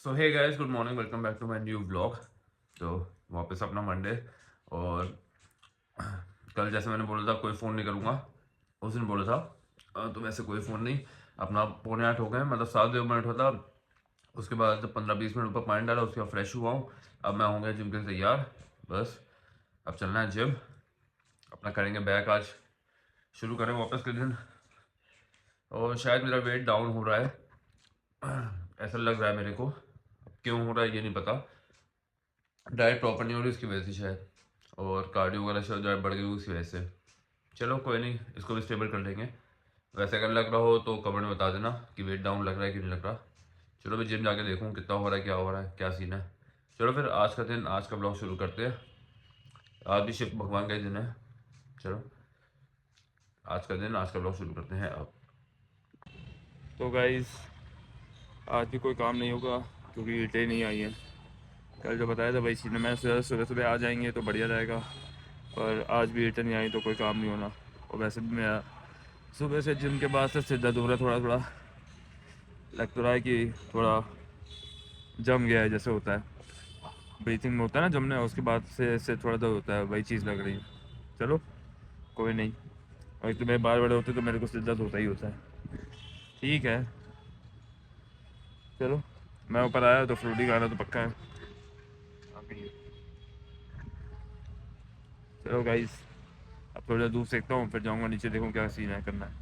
So hey guys, good morning, welcome back to my new blog. तो वापस अपना Monday. और कल जैसे मैंने बोला था कोई फ़ोन नहीं करूँगा, उस दिन बोला था। तो वैसे कोई फ़ोन नहीं। अपना 7:45 हो गए, मतलब 7 मिनट होता। उसके बाद 15-20 मिनट ऊपर पानी डाला, उसके बाद फ्रेश हुआ हूँ। अब मैं हो गया जिम के लिए तैयार। बस अब चलना है जिम, अपना करेंगे बैक। आज शुरू करें वापस के दिन। और शायद मेरा वेट डाउन हो रहा है, ऐसा लग रहा है मेरे को। क्यों हो रहा है ये नहीं पता। डाइट प्रॉपर नहीं हो रही, इसकी वजह से शायद। और कार्डियो वगैरह शायद डाइट बढ़ गई उसकी वजह से। चलो कोई नहीं, इसको भी स्टेबल कर लेंगे। वैसे अगर लग रहा हो तो कमेंट में बता देना कि वेट डाउन लग रहा है कि नहीं लग रहा। चलो मैं जिम जाके देखूँ कितना हो रहा है, क्या हो रहा है, क्या सीन है। चलो फिर आज का दिन, आज का ब्लॉग शुरू करते हैं। आज भी शिव भगवान का ही दिन है। चलो आज का दिन, आज का ब्लॉग शुरू करते हैं अब। तो गाइस आज भी कोई काम नहीं होगा क्योंकि ईंटें नहीं आई हैं। कल जो बताया था भाई इसी ने, मैं सुबह सुबह आ जाएंगे तो बढ़िया रहेगा। पर आज भी ईंटें नहीं आई तो कोई काम नहीं होना। और वैसे भी मैं सुबह से जिम के बाद से सिर दर्द हो रहा है, थोड़ा थोड़ा लग तो रहा है कि थोड़ा जम गया है जैसे होता है। ब्रीथिंग में होता है ना जमना, उसके बाद से थोड़ा दर्द होता है, वही चीज़ लग रही है। चलो कोई नहीं। और एक तो मेरे बाल बड़े होते तो मेरे को सिर दर्द होता ही होता है। ठीक है चलो, मैं ऊपर आया तो फ्रूटी खाना तो पक्का है। चलो गाइस, अब थोड़ा दूर सेकता हूँ, फिर जाऊँगा नीचे, देखूँ क्या सीन है करना है।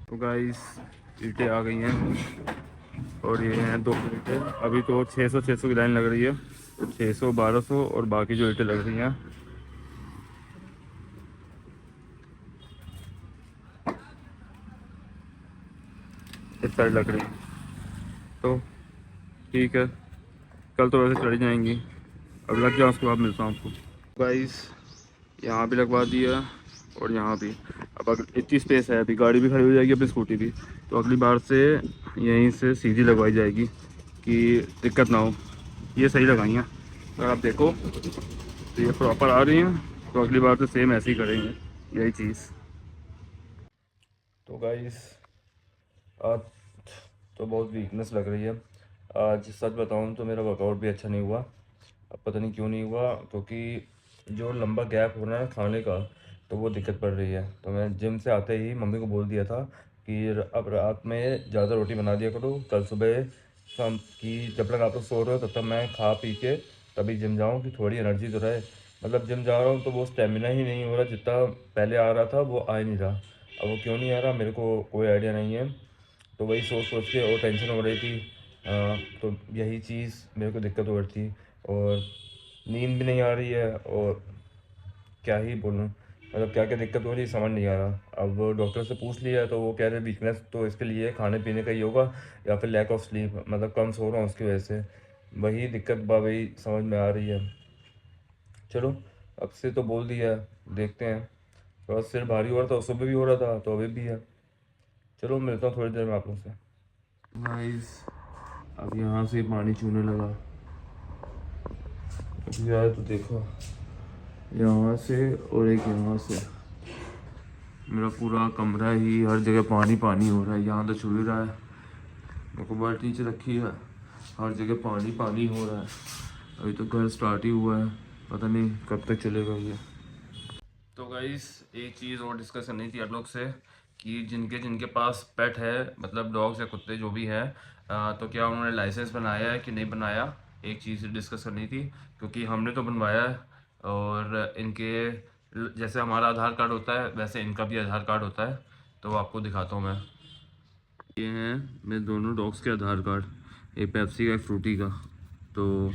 तो गाइस ईंटें आ गई हैं और ये हैं 2 ईंटें। अभी तो 600 की लाइन लग रही है। 600, 1200 और बाकी जो ईंटें लग रही हैं इस साइड लग रही हैं। तो ठीक है, कल तो वैसे चढ़ जाएंगी। अब लग जाओ, उसके बाद मिलता हूँ आपको। गाइस यहाँ भी लगवा दिया और यहाँ भी। अब अगर इतनी स्पेस है, अभी गाड़ी भी खड़ी हो जाएगी, अपनी स्कूटी भी। तो अगली बार से यहीं से सीधी लगवाई जाएगी कि दिक्कत ना हो। ये सही लगाई हैं, अगर आप देखो तो ये प्रॉपर आ रही हैं। तो अगली बार से सेम ऐसे ही करेंगे, यही चीज़। तो गाइस आज तो बहुत वीकनेस लग रही है। आज सच बताऊं तो मेरा वर्कआउट भी अच्छा नहीं हुआ। अब पता नहीं क्यों नहीं हुआ, क्योंकि जो लंबा गैप हो रहा है खाने का, तो वो दिक्कत पड़ रही है। तो मैं जिम से आते ही मम्मी को बोल दिया था कि अब रात में ज़्यादा रोटी बना दिया करो, कल सुबह शाम की जब तक आप लोग सो रहे हो तब तक मैं खा पी के तभी जिम जाऊँ कि थोड़ी एनर्जी तो रहे। मतलब जिम जा रहा हूँ तो वो स्टेमिना ही नहीं हो रहा, जितना पहले आ रहा था वो आ ही नहीं रहा। अब वो क्यों नहीं आ रहा मेरे को कोई आइडिया नहीं है। तो वही सोच सोच के और टेंशन हो रही थी। तो यही चीज़ मेरे को दिक्कत हो रही थी। और नींद भी नहीं आ रही है। और क्या ही बोलूँ, मतलब क्या क्या दिक्कत हो रही है समझ नहीं आ रहा। अब डॉक्टर से पूछ लिया तो वो कह रहे वीकनेस तो इसके लिए खाने पीने का ही होगा, या फिर लैक ऑफ स्लीप, मतलब कम सो रहा हूँ उसकी वजह से। वही दिक्कत वही समझ में आ रही है। चलो अब से तो बोल दिया है, देखते हैं। थोड़ा सिर भारी हो रहा था, सुबह भी हो रहा था तो अभी भी है। चलो मिलता हूँ थोड़ी देर में आप लोग से। गाइस अब यहाँ से पानी चूने लगा। अभी आया तो देखो, यहाँ से और एक यहाँ से। मेरा पूरा कमरा ही हर जगह पानी पानी हो रहा है। यहाँ तो छू ही रहा है, मेरे को बाल्टी नीचे रखी है, हर जगह पानी पानी हो रहा है। अभी तो घर स्टार्ट ही हुआ है, पता नहीं कब तक चलेगा ये। तो गाइस एक चीज़ और डिस्कस करनी थी आप लोग से कि जिनके जिनके पास पेट है, मतलब डॉग्स या कुत्ते जो भी हैं, तो क्या उन्होंने लाइसेंस बनाया है कि नहीं बनाया। एक चीज़ डिस्कस करनी थी, क्योंकि हमने तो बनवाया है। और इनके जैसे हमारा आधार कार्ड होता है वैसे इनका भी आधार कार्ड होता है। तो आपको दिखाता हूँ मैं। ये हैं मेरे दोनों डॉग्स के आधार कार्ड, एक पेप्सी का एक फ्रूटी का। तो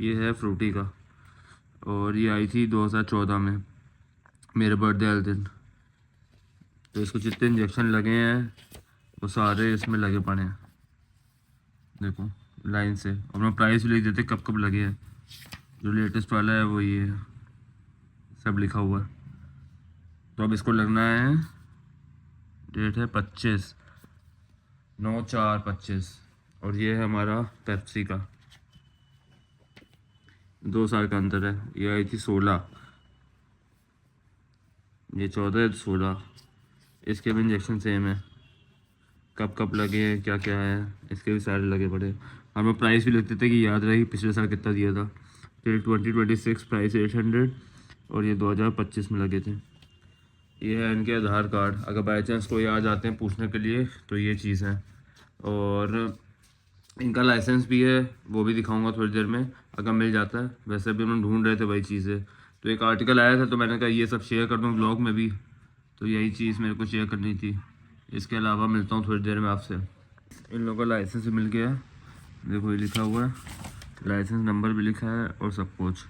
ये है फ्रूटी का, और ये आई थी 2014 में मेरे बर्थडे वाले दिन। तो इसको जितने इंजेक्शन लगे हैं वो सारे इसमें लगे पड़े हैं, देखो लाइन से। और मैं प्राइस भी लिख देते कब कब लगे हैं। जो लेटेस्ट वाला है वो ये है, सब लिखा हुआ है। तो अब इसको लगना है, डेट है 25/9/4/25। और ये है हमारा पेप्सी का, 2 साल का अंतर है। ये आई थी 16, ये 14 है, 16। इसके भी इंजेक्शन सेम है। कब कब लगे हैं, क्या क्या है, इसके भी सारे लगे पड़े। और मैं प्राइस भी लिखते थे कि याद रही पिछले साल कितना दिया था। फिर 2026 प्राइस 800 और ये 2025 में लगे थे। ये है इनके आधार कार्ड, अगर बाई चांस कोई आ जाते हैं पूछने के लिए तो ये चीज़ है। और इनका लाइसेंस भी है, वो भी दिखाऊंगा थोड़ी देर में अगर मिल जाता है। वैसे भी हम ढूंढ रहे थे वही चीज़ें, तो एक आर्टिकल आया था तो मैंने कहा ये सब शेयर कर दूँ ब्लॉग में भी, तो यही चीज़ मेरे को शेयर करनी थी। इसके अलावा मिलता हूँ थोड़ी देर में आपसे। इन लोगों का लाइसेंस भी मिल गया है, देखो ये लिखा हुआ है, लाइसेंस नंबर भी लिखा है और सब कुछ।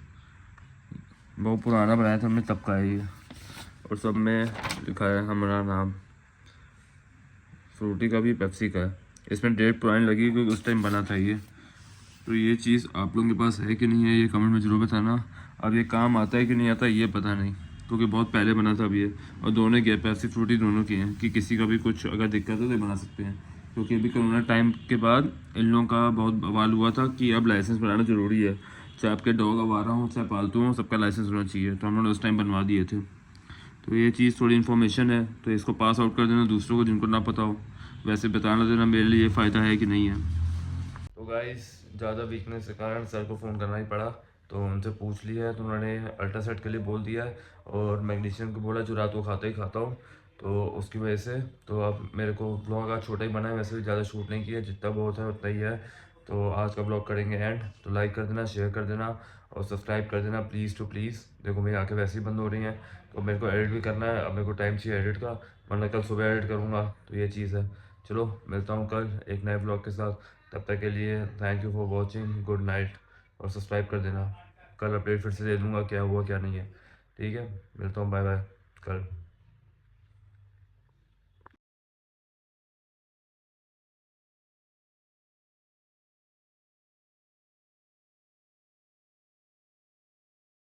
बहुत पुराना बनाया था हमने तब का है ये, और सब में लिखा है हमारा नाम। फ्रूटी का भी, पेप्सी का है। इसमें डेट पुरानी लगी क्योंकि उस टाइम बना था ये। तो ये चीज़ आप लोगों के पास है कि नहीं है ये कमेंट में ज़रूर बताना। अब ये काम आता है कि नहीं आता ये पता नहीं, क्योंकि बहुत पहले बना था अब ये। और दोनों के पेप्सी फ्रूटी दोनों की हैं कि किसी का भी कुछ अगर दिक्कत है तो ये बना सकते हैं। क्योंकि अभी कोरोना टाइम के बाद इन लोगों का बहुत बवाल हुआ था कि अब लाइसेंस बनाना ज़रूरी है, चाहे आपके डॉग आवारा हो चाहे पालतू हो, सबका लाइसेंस होना चाहिए। तो हम लोगों ने उस टाइम बनवा दिए थे। तो ये चीज़ थोड़ी इन्फॉर्मेशन है, तो इसको पास आउट कर देना दूसरों को जिनको ना पता हो। वैसे बताना देना मेरे लिए फ़ायदा है कि नहीं है। तो गाइस ज़्यादा वीकनेस के कारण सर को फ़ोन करना ही पड़ा, तो उनसे पूछ लिया है तो उन्होंने अल्ट्रासेट के लिए बोल दिया है और मैग्नीशियम को बोला जो रात को खाता ही खाता हूँ। तो उसकी वजह से तो अब मेरे को ब्लॉग आज छोटा ही बना है, वैसे भी ज़्यादा शूट नहीं किया, जितना बहुत है उतना ही है। तो आज का ब्लॉग करेंगे एंड, तो लाइक कर देना, शेयर कर देना और सब्सक्राइब कर देना प्लीज़ टू प्लीज़। देखो मेरी आँखें वैसे ही बंद हो रही हैं, तो मेरे को एडिट भी करना है, अब मेरे को टाइम चाहिए एडिट का, वरना कल सुबह एडिट करूँगा। तो ये चीज़ है। चलो मिलता हूँ कल एक नए ब्लॉग के साथ, तब तक के लिए thank you for watching, good night. और सब्सक्राइब कर देना, कल अपडेट फिर से दे दूँगा क्या हुआ क्या नहीं है। ठीक है, मिलता हूँ, बाय बाय कल।